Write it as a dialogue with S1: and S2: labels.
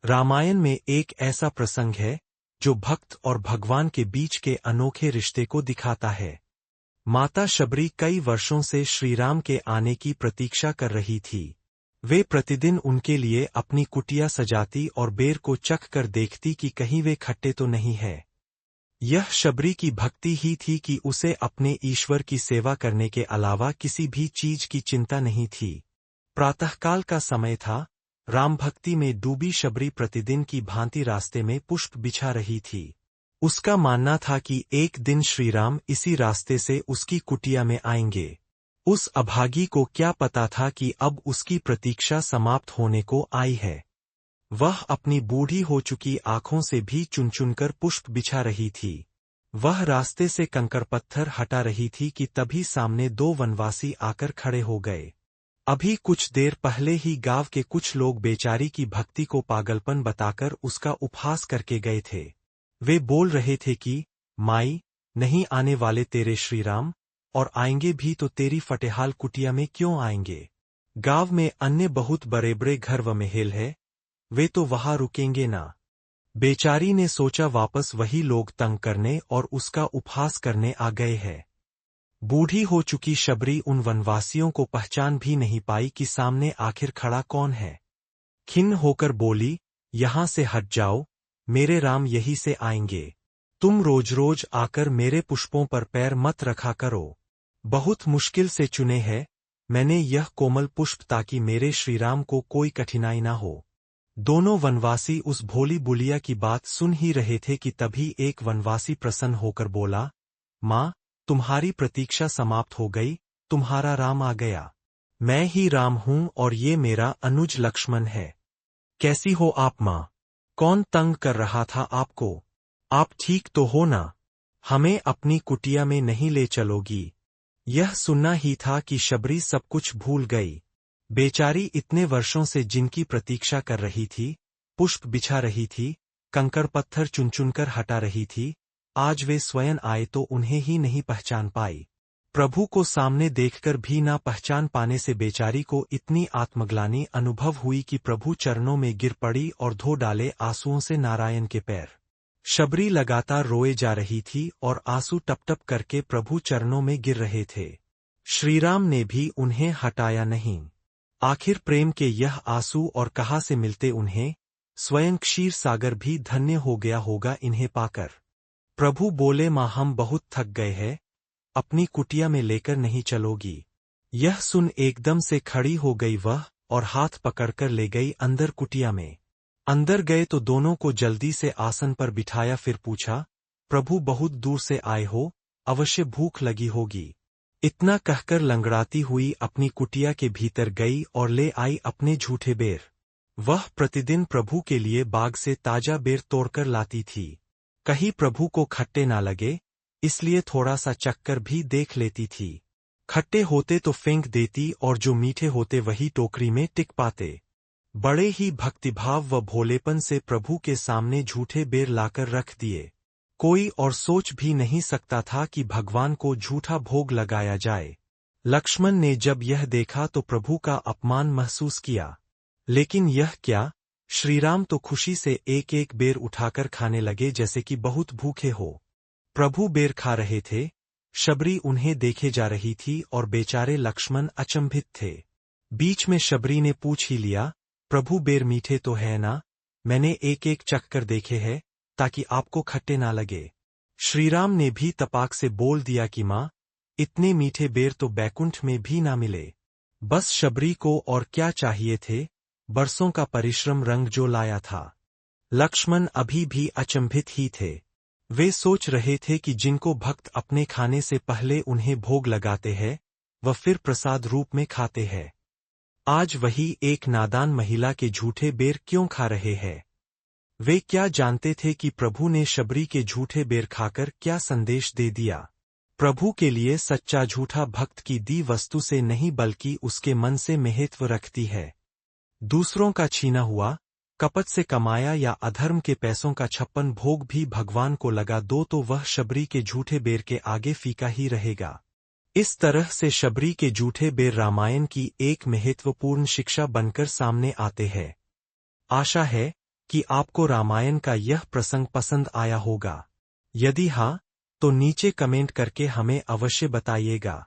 S1: रामायण में एक ऐसा प्रसंग है जो भक्त और भगवान के बीच के अनोखे रिश्ते को दिखाता है। माता शबरी कई वर्षों से श्रीराम के आने की प्रतीक्षा कर रही थी। वे प्रतिदिन उनके लिए अपनी कुटिया सजाती और बेर को चख कर देखती कि कहीं वे खट्टे तो नहीं है। यह शबरी की भक्ति ही थी कि उसे अपने ईश्वर की सेवा करने के अलावा किसी भी चीज की चिंता नहीं थी। प्रातःकाल का समय था। राम भक्ति में डूबी शबरी प्रतिदिन की भांति रास्ते में पुष्प बिछा रही थी। उसका मानना था कि एक दिन श्रीराम इसी रास्ते से उसकी कुटिया में आएंगे। उस अभागी को क्या पता था कि अब उसकी प्रतीक्षा समाप्त होने को आई है। वह अपनी बूढ़ी हो चुकी आंखों से भी चुन-चुनकर पुष्प बिछा रही थी। वह रास्ते से कंकड़ पत्थर हटा रही थी कि तभी सामने दो वनवासी आकर खड़े हो गए। अभी कुछ देर पहले ही गांव के कुछ लोग बेचारी की भक्ति को पागलपन बताकर उसका उपहास करके गए थे। वे बोल रहे थे कि माई, नहीं आने वाले तेरे श्रीराम, और आएंगे भी तो तेरी फटेहाल कुटिया में क्यों आएंगे। गांव में अन्य बहुत बड़े बड़े घर व महल है, वे तो वहां रुकेंगे ना। बेचारी ने सोचा वापस वही लोग तंग करने और उसका उपहास करने आ गए हैं। बूढ़ी हो चुकी शबरी उन वनवासियों को पहचान भी नहीं पाई कि सामने आखिर खड़ा कौन है। खिन्न होकर बोली, यहां से हट जाओ, मेरे राम यहीं से आएंगे। तुम रोज रोज आकर मेरे पुष्पों पर पैर मत रखा करो। बहुत मुश्किल से चुने हैं मैंने यह कोमल पुष्प ताकि मेरे श्रीराम को कोई कठिनाई ना हो। दोनों वनवासी उस भोली बुलिया की बात सुन ही रहे थे कि तभी एक वनवासी प्रसन्न होकर बोला, माँ, तुम्हारी प्रतीक्षा समाप्त हो गई, तुम्हारा राम आ गया। मैं ही राम हूं और ये मेरा अनुज लक्ष्मण है। कैसी हो आप माँ? कौन तंग कर रहा था आपको? आप ठीक तो हो ना? हमें अपनी कुटिया में नहीं ले चलोगी? यह सुनना ही था कि शबरी सब कुछ भूल गई। बेचारी इतने वर्षों से जिनकी प्रतीक्षा कर रही थी, पुष्प बिछा रही थी, कंकड़ पत्थर चुन-चुनकर हटा रही थी, आज वे स्वयं आए तो उन्हें ही नहीं पहचान पाई। प्रभु को सामने देखकर भी ना पहचान पाने से बेचारी को इतनी आत्मग्लानि अनुभव हुई कि प्रभु चरणों में गिर पड़ी और धो डाले आंसुओं से नारायण के पैर। शबरी लगातार रोए जा रही थी और आंसू टप-टप करके प्रभु चरणों में गिर रहे थे। श्रीराम ने भी उन्हें हटाया नहीं। आखिर प्रेम के यह आंसू और कहाँ से मिलते उन्हें। स्वयं क्षीर सागर भी धन्य हो गया होगा इन्हें पाकर। प्रभु बोले, माँ, हम बहुत थक गए हैं, अपनी कुटिया में लेकर नहीं चलोगी? यह सुन एकदम से खड़ी हो गई वह और हाथ पकड़कर ले गई अंदर कुटिया में। अंदर गए तो दोनों को जल्दी से आसन पर बिठाया, फिर पूछा, प्रभु बहुत दूर से आए हो, अवश्य भूख लगी होगी। इतना कहकर लंगड़ाती हुई अपनी कुटिया के भीतर गई और ले आई अपने झूठे बेर। वह प्रतिदिन प्रभु के लिए बाग से ताजा बेर तोड़कर लाती थी। कहीं प्रभु को खट्टे ना लगे, इसलिए थोड़ा सा चक्कर भी देख लेती थी। खट्टे होते तो फेंक देती और जो मीठे होते वही टोकरी में टिक पाते। बड़े ही भक्तिभाव व भोलेपन से प्रभु के सामने झूठे बेर लाकर रख दिए। कोई और सोच भी नहीं सकता था कि भगवान को झूठा भोग लगाया जाए। लक्ष्मण ने जब यह देखा तो प्रभु का अपमान महसूस किया। लेकिन यह क्या, श्रीराम तो खुशी से एक एक बेर उठाकर खाने लगे जैसे कि बहुत भूखे हो। प्रभु बेर खा रहे थे, शबरी उन्हें देखे जा रही थी और बेचारे लक्ष्मण अचंभित थे। बीच में शबरी ने पूछ ही लिया, प्रभु बेर मीठे तो है ना? मैंने एक एक चखकर देखे हैं ताकि आपको खट्टे ना लगे। श्रीराम ने भी तपाक से बोल दिया कि माँ, इतने मीठे बेर तो बैकुंठ में भी ना मिले। बस शबरी को और क्या चाहिए थे, बरसों का परिश्रम रंग जो लाया था। लक्ष्मण अभी भी अचंभित ही थे। वे सोच रहे थे कि जिनको भक्त अपने खाने से पहले उन्हें भोग लगाते हैं, वह फिर प्रसाद रूप में खाते हैं। आज वही एक नादान महिला के झूठे बेर क्यों खा रहे हैं? वे क्या जानते थे कि प्रभु ने शबरी के झूठे बेर खाकर क्या संदेश दे दिया। प्रभु के लिए सच्चा झूठा भक्त की दी वस्तु से नहीं बल्कि उसके मन से महत्व रखती है। दूसरों का छीना हुआ, कपट से कमाया या अधर्म के पैसों का 56 भोग भी भगवान को लगा दो तो वह शबरी के झूठे बेर के आगे फीका ही रहेगा। इस तरह से शबरी के झूठे बेर रामायण की एक महत्वपूर्ण शिक्षा बनकर सामने आते हैं। आशा है कि आपको रामायण का यह प्रसंग पसंद आया होगा। यदि हाँ, तो नीचे कमेंट करके हमें अवश्य बताइएगा।